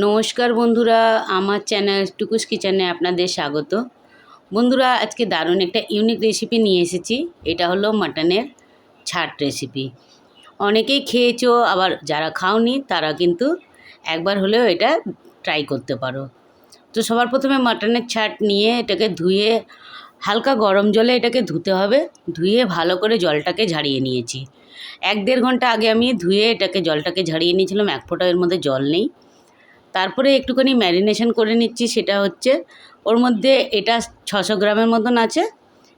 নমস্কার বন্ধুরা, আমার চ্যানেল টুকুস কিচেনে আপনাদের স্বাগত। বন্ধুরা, আজকে দারুণ একটা ইউনিক রেসিপি নিয়ে এসেছি। এটা হলো মাটনের ছাট রেসিপি। অনেকেই খেয়েছো, আবার যারা খাওনি তারা কিন্তু একবার হলেও এটা ট্রাই করতে পারো। তো সবার প্রথমে মাটনের ছাট নিয়ে এটাকে ধুয়ে হালকা গরম জলে এটাকে ধুতে হবে। ধুয়ে ভালো করে জলটাকে ঝাড়িয়ে নিয়েছি। 1-1.5 ঘন্টা আগে আমি ধুয়ে এটাকে জলটাকে ঝাড়িয়ে নিয়েছিলাম, এক ফোঁটা এর মধ্যে জল নেই। তারপরে একটুখানি ম্যারিনেশন করে নিচ্ছি। সেটা হচ্ছে ওর মধ্যে এটা 600 গ্রামের মতন আছে।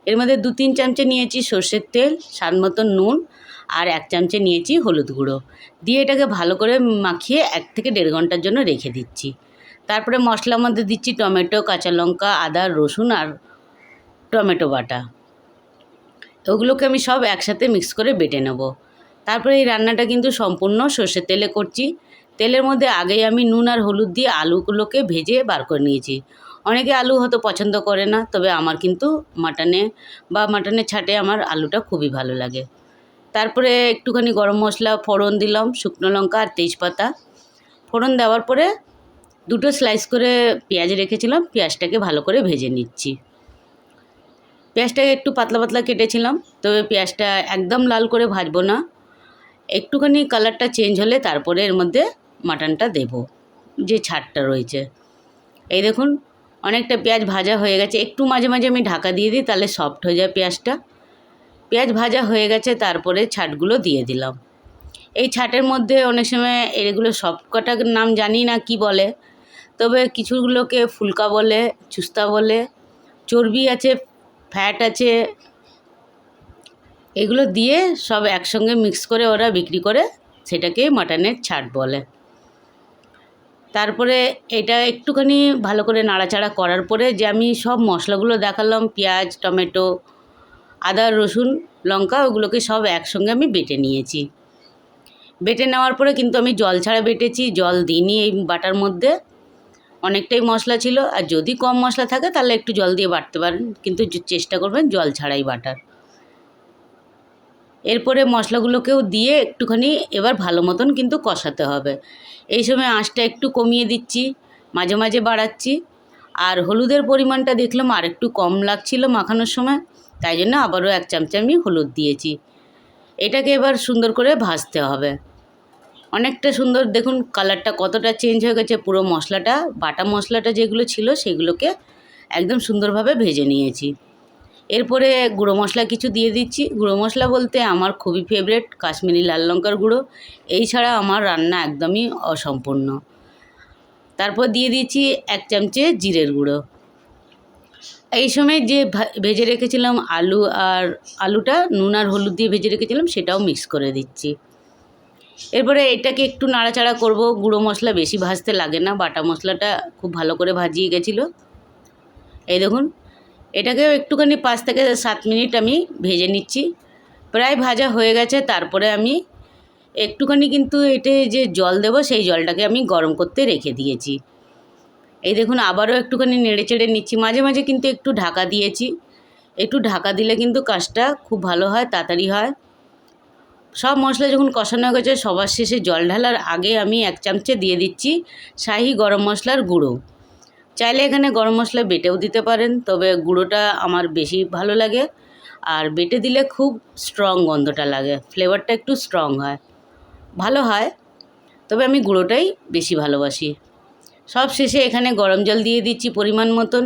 এর মধ্যে 2-3 চামচে নিয়েছি সর্ষের তেল, স্বাদ মতন নুন, আর 1 চামচে নিয়েছি হলুদ গুঁড়ো দিয়ে এটাকে ভালো করে মাখিয়ে 1 থেকে 1.5 ঘন্টার জন্য রেখে দিচ্ছি। তারপরে মশলার মধ্যে দিচ্ছি টমেটো, কাঁচা লঙ্কা, আদা, রসুন আর টমেটো বাটা। ওগুলোকে আমি সব একসাথে মিক্স করে বেটে নেব। তারপরে এই রান্নাটা কিন্তু সম্পূর্ণ সর্ষের তেলে করছি। তেলের মধ্যে আগেই আমি নুন আর হলুদ দিয়ে আলুগুলোকে ভেজে বার করে নিয়েছি। অনেকে আলু হয়তো পছন্দ করে না, তবে আমার কিন্তু মাটনের ছাটে আমার আলুটা খুবই ভালো লাগে। তারপরে একটুখানি গরম মশলা ফোড়ন দিলাম, শুকনো লঙ্কা আর তেজপাতা। ফোড়ন দেওয়ার পরে 2টো স্লাইস করে পেঁয়াজ রেখেছিলাম, পেঁয়াজটাকে ভালো করে ভেজে নিচ্ছি। পেঁয়াজটাকে একটু পাতলা পাতলা কেটেছিলাম, তবে পেঁয়াজটা একদম লাল করে ভাজবো না। একটুখানি কালারটা চেঞ্জ হলে তারপরে এর মধ্যে মাটনটা দেব, যে ছাটটা রয়েছে। এই দেখুন, অনেকটা পেঁয়াজ ভাজা হয়ে গেছে। একটু মাঝে মাঝে আমি ঢাকা দিয়ে দিই, তাহলে সফট হয়ে যায় পেঁয়াজটা। পেঁয়াজ ভাজা হয়ে গেছে, তারপরে ছাটগুলো দিয়ে দিলাম। এই ছাটের মধ্যে অনেক সময় এগুলো সব কটার নাম জানি না কি বলে, তবে কিছুগুলোকে ফুলকা বলে, চুস্তা বলে, চর্বি আছে, ফ্যাট আছে। এগুলো দিয়ে সব একসঙ্গে মিক্স করে ওরা বিক্রি করে, সেটাকে মাটনের ছাট বলে। তারপরে এটা একটুখানি ভালো করে নাড়াচাড়া করার পরে যে আমি সব মশলাগুলো দেখালাম, পেঁয়াজ, টমেটো, আদা, রসুন, লঙ্কা, ওগুলোকে সব একসঙ্গে আমি বেটে নিয়েছি। বেটে নেওয়ার পরে কিন্তু আমি জল ছাড়া বেটেছি, জল দিইনি এই বাটার মধ্যে। অনেকটাই মশলা ছিল, আর যদি কম মশলা থাকে তাহলে একটু জল দিয়ে বাটতে পারেন, কিন্তু চেষ্টা করবেন জল ছাড়াই বাটার। এরপরে মশলাগুলোকেও দিয়ে একটুখানি এবার ভালো মতন কিন্তু কষাতে হবে। এই সময় আঁচটা একটু কমিয়ে দিচ্ছি, মাঝে মাঝে বাড়াচ্ছি। আর হলুদের পরিমাণটা দেখলাম আর একটু কম লাগছিল মাখানোর সময়, তাই জন্য আবারও 1 চামচে আমি হলুদ দিয়েছি। এটাকে এবার সুন্দর করে ভাজতে হবে। অনেকটা সুন্দর, দেখুন কালারটা কতটা চেঞ্জ হয়ে গেছে। পুরো মশলাটা, বাটা মশলাটা যেগুলো ছিল সেগুলোকে একদম সুন্দরভাবে ভেজে নিয়েছি। এরপরে গুঁড়ো মশলা কিছু দিয়ে দিচ্ছি। গুঁড়ো মশলা বলতে আমার খুবই ফেভারিট কাশ্মীরি লাল লঙ্কার গুঁড়ো। এই ছাড়া আমার রান্না একদমই অসম্পূর্ণ। তারপর দিয়ে দিচ্ছি 1 চামচে জিরের গুঁড়ো। এই সময় যে ভেজে রেখেছিলাম আলুটা নুন আর হলুদ দিয়ে ভেজে রেখেছিলাম, সেটাও মিক্স করে দিচ্ছি। এরপরে এটাকে একটু নাড়াচাড়া করব। গুঁড়ো মশলা বেশি ভাজতে লাগে না, বাটা মশলাটা খুব ভালো করে ভাজিয়ে গেছিলো। এই দেখুন, এটাকেও একটুখানি 5 থেকে 7 মিনিট আমি ভেজে নিচ্ছি। প্রায় ভাজা হয়ে গেছে। তারপরে আমি একটুখানি কিন্তু এতে যে জল দেব, সেই জলটাকে আমি গরম করতে রেখে দিয়েছি। এই দেখুন, আবারও একটুখানি নেড়ে চেড়ে নিচ্ছি। মাঝে মাঝে কিন্তু একটু ঢাকা দিয়েছি। একটু ঢাকা দিলে কিন্তু কাজটা খুব ভালো হয়, তাড়াতাড়ি হয়। সব মশলা যখন কষানো হয়ে গেছে, সবার শেষে জল ঢালার আগে আমি 1 চামচে দিয়ে দিচ্ছি শাহি গরম মশলার গুঁড়ো। চাইলে এখানে গরম মশলা বেটেও দিতে পারেন, তবে গুঁড়োটা আমার বেশি ভালো লাগে। আর বেটে দিলে খুব স্ট্রং গন্ধটা লাগে, ফ্লেভারটা একটু স্ট্রং হয়, ভালো হয়। তবে আমি গুঁড়োটাই বেশি ভালোবাসি। সব শেষে এখানে গরম জল দিয়ে দিচ্ছি পরিমাণ মতন।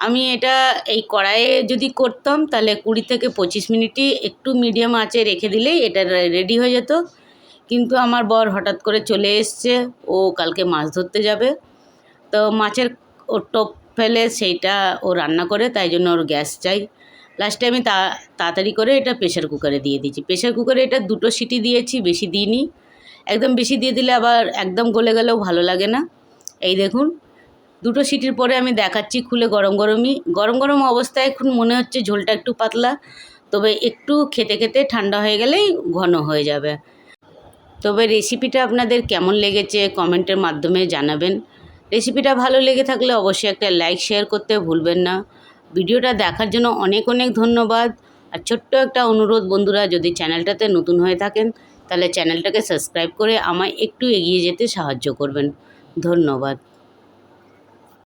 আমি এটা এই কড়াইয়ে যদি করতাম তাহলে 20 থেকে 25 মিনিটই একটু মিডিয়াম আঁচে রেখে দিলেই এটা রেডি হয়ে যেত। কিন্তু আমার বর হঠাৎ করে চলে এসছে, ও কালকে মাছ ধরতে যাবে। তো মাছের ও টোপ ফেলে সেইটা ও রান্না করে, তাই জন্য ওর গ্যাস চাই। লাস্টে আমি তাড়াতাড়ি করে এটা প্রেশার কুকারে দিয়ে দিয়েছি। প্রেশার কুকারে এটা 2টো সিটি দিয়েছি, বেশি দিইনি। একদম বেশি দিয়ে দিলে আবার একদম গলে গেলেও ভালো লাগে না। এই দেখুন, 2টো সিটির পরে আমি দেখাচ্ছি খুলে। গরম গরম অবস্থায় এখন মনে হচ্ছে ঝোলটা একটু পাতলা, তবে একটু খেতে খেতে ঠান্ডা হয়ে গেলেই ঘন হয়ে যাবে। তবে রেসিপিটা আপনাদের কেমন লেগেছে কমেন্টের মাধ্যমে জানাবেন। রেসিপিটা ভালো লেগে থাকলে অবশ্যই একটা লাইক শেয়ার করতে ভুলবেন না। ভিডিওটা দেখার জন্য অনেক অনেক ধন্যবাদ। আর ছোট্ট একটা অনুরোধ বন্ধুরা, যদি চ্যানেলটাতে নতুন হয়ে থাকেন তাহলে চ্যানেলটাকে সাবস্ক্রাইব করে আমায় একটু এগিয়ে যেতে সাহায্য করবেন। ধন্যবাদ।